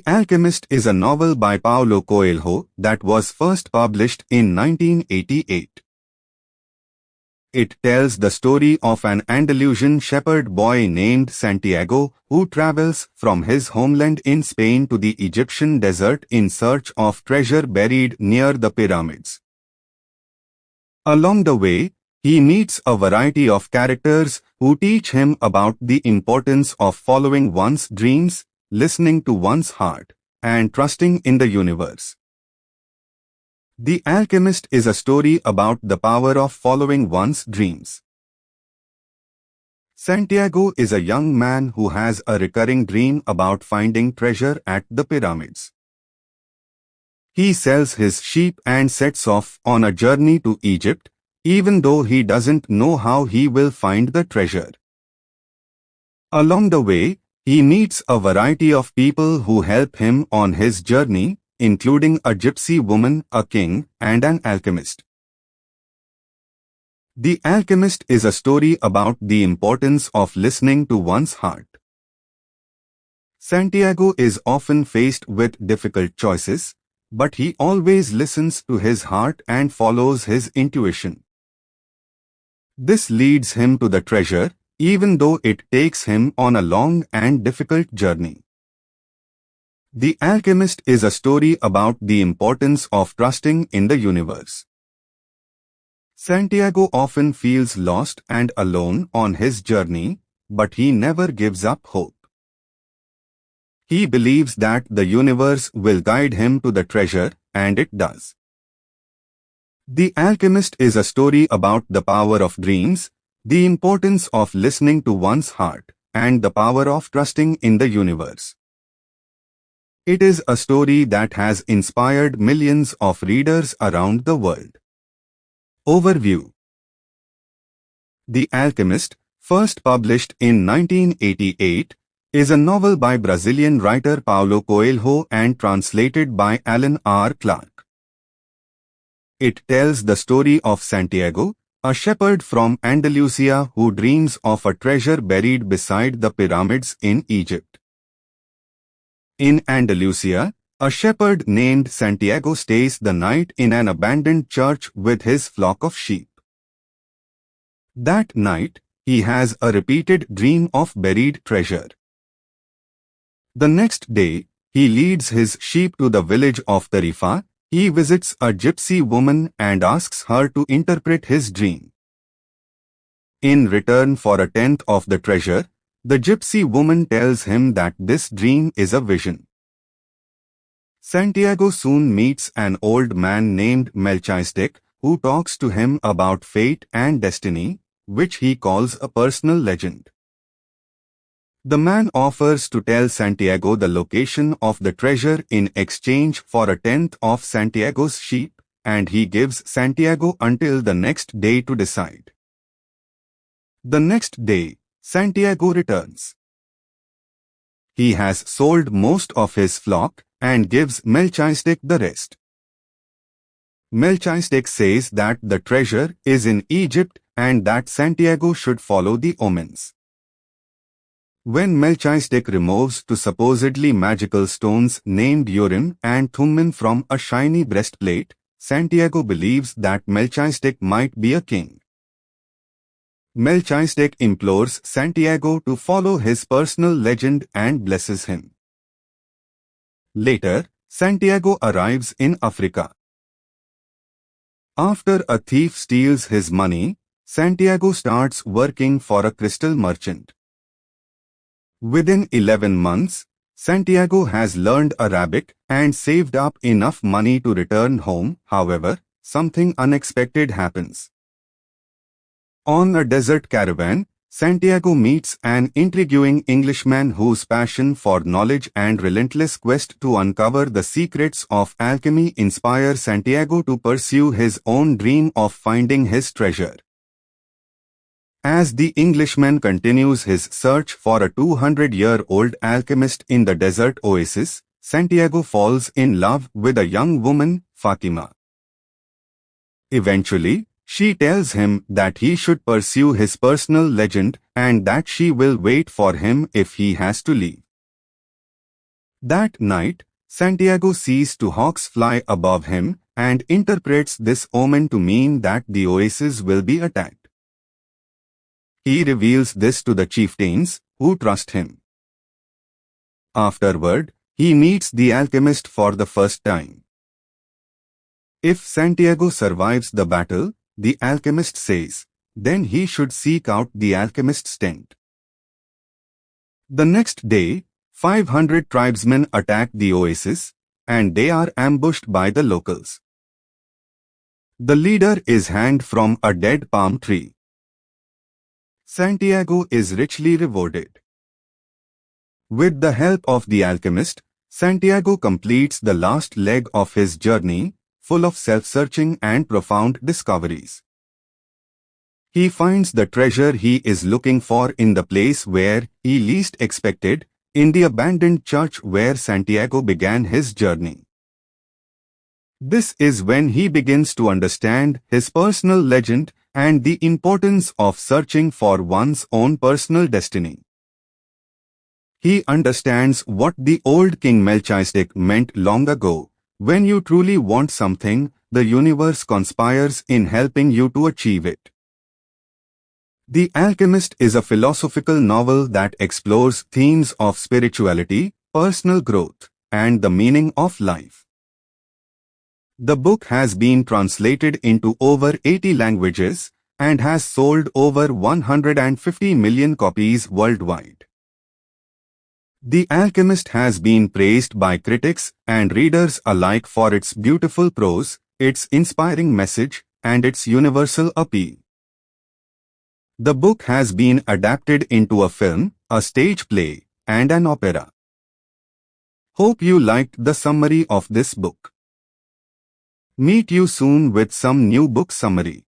The Alchemist is a novel by Paulocoelho that was first published in 1988. It tells the story of an Andalusian shepherd boy named Santiago who travels from his homeland in Spain to the Egyptian desert in search of treasure buried near the pyramids. Along the way, he meets a variety of characters who teach him about the importance of following one's dreams, listening to one's heart, and trusting in the universe. The Alchemist is a story about the power of following one's dreams. Santiago is a young man who has a recurring dream about finding treasure at the pyramids. He sells his sheep and sets off on a journey to Egypt, even though he doesn't know how he will find the treasure. Along the way, he meets a variety of people who help him on his journey, including a gypsy woman, a king, and an alchemist. The Alchemist is a story about the importance of listening to one's heart. Santiago is often faced with difficult choices, but he always listens to his heart and follows his intuition. This leads him to the treasure, even though it takes him on a long and difficult journey. The Alchemist is a story about the importance of trusting in the universe. Santiago often feels lost and alone on his journey, but he never gives up hope. He believes that the universe will guide him to the treasure, and it does. The Alchemist is a story about the power of dreams, the importance of listening to one's heart, and the power of trusting in the universe. It is a story that has inspired millions of readers around the world. Overview. The Alchemist, first published in 1988, is a novel by Brazilian writer Paulocoelho and translated by Alan R. Clark. It tells the story of Santiago, a shepherd from Andalusia who dreams of a treasure buried beside the pyramids in Egypt. In Andalusia, a shepherd named Santiago stays the night in an abandoned church with his flock of sheep. That night, he has a repeated dream of buried treasure. The next day, he leads his sheep to the village of Tarifa. He visits a gypsy woman and asks her to interpret his dream. In return for a tenth of the treasure, the gypsy woman tells him that this dream is a vision. Santiago soon meets an old man named Melchizedek who talks to him about fate and destiny, which he calls a personal legend. The man offers to tell Santiago the location of the treasure in exchange for a tenth of Santiago's sheep, and he gives Santiago until the next day to decide. The next day, Santiago returns. He has sold most of his flock and gives Melchizedek the rest. Melchizedek says that the treasure is in Egypt and that Santiago should follow the omens. When Melchizedek removes two supposedly magical stones named Urim and Thummim from a shiny breastplate, Santiago believes that Melchizedek might be a king. Melchizedek implores Santiago to follow his personal legend and blesses him. Later, Santiago arrives in Africa. After a thief steals his money, Santiago starts working for a crystal merchant. Within 11 months, Santiago has learned Arabic and saved up enough money to return home. However, something unexpected happens. On a desert caravan, Santiago meets an intriguing Englishman whose passion for knowledge and relentless quest to uncover the secrets of alchemy inspire Santiago to pursue his own dream of finding his treasure. As the Englishman continues his search for a 200-year-old alchemist in the desert oasis, Santiago falls in love with a young woman, Fatima. Eventually, she tells him that he should pursue his personal legend and that she will wait for him if he has to leave. That night, Santiago sees two hawks fly above him and interprets this omen to mean that the oasis will be attacked. He reveals this to the chieftains, who trust him. Afterward, he meets the alchemist for the first time. If Santiago survives the battle, the alchemist says, then he should seek out the alchemist's tent. The next day, 500 tribesmen attack the oasis, and they are ambushed by the locals. The leader is hanged from a dead palm tree. Santiago is richly rewarded. With the help of the alchemist, Santiago completes the last leg of his journey, full of self-searching and profound discoveries. He finds the treasure he is looking for in the place where he least expected, in the abandoned church where Santiago began his journey. This is when he begins to understand his personal legend and the importance of searching for one's own personal destiny. He understands what the old King Melchizedek meant long ago. When you truly want something, the universe conspires in helping you to achieve it. The Alchemist is a philosophical novel that explores themes of spirituality, personal growth, and the meaning of life. The book has been translated into over 80 languages and has sold over 150 million copies worldwide. The Alchemist has been praised by critics and readers alike for its beautiful prose, its inspiring message, and its universal appeal. The book has been adapted into a film, a stage play, and an opera. Hope you liked the summary of this book. Meet you soon with some new book summary.